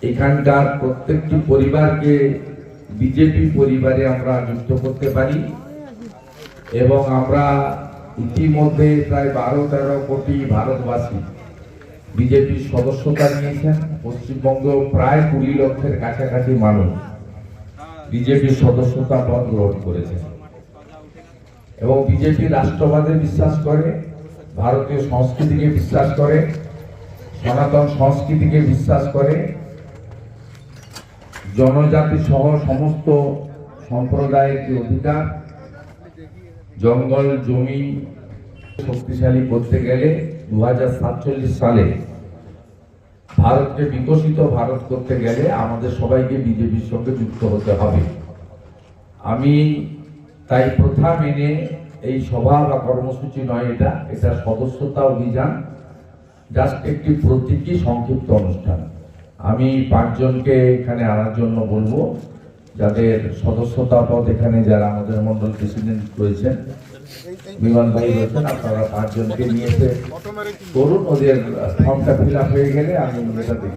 এখানকার প্রত্যেকটি পরিবারকে বিজেপি পরিবারে আমরা যুক্ত করতে পারি এবং আমরা ইতিমধ্যে প্রায় 12-13 কোটি ভারতবাসী বিজেপির সদস্যতা নিয়েছেন। পশ্চিমবঙ্গ প্রায় 20 লক্ষের কাছাকাছি মানুষ বিজেপির সদস্যতা পদ গ্রহণ করেছেন এবং বিজেপি রাষ্ট্রবাদে বিশ্বাস করে, ভারতীয় সংস্কৃতিকে বিশ্বাস করে, সনাতন সংস্কৃতিকে বিশ্বাস করে, জনজাতি সহ সমস্ত সম্প্রদায়ের যে অধিকার, জঙ্গল জমি শক্তিশালী করতে গেলে 2047 সালে ভারতকে বিকশিত ভারত করতে গেলে আমাদের সবাইকে বিজেপির সঙ্গে যুক্ত হতে হবে। আমি তাই প্রথা মেনে এই সভা বা কর্মসূচি নয়, এটা সদস্যতা অভিযান, জাস্ট একটি প্রতীকী সংক্ষিপ্ত অনুষ্ঠান। আমি 5 জনকে এখানে আনার জন্য বলবো, যাদের সদস্যতা পদ এখানে যারা আমাদের মন্ডল প্রেসিডেন্ট রয়েছেন, বিমান ভাই রয়েছেন, আপনারা 5 জনকে নিয়ে এসে করুন। ওদের ফর্মটা ফিল আপ হয়ে গেলে আমি এটা দেখব।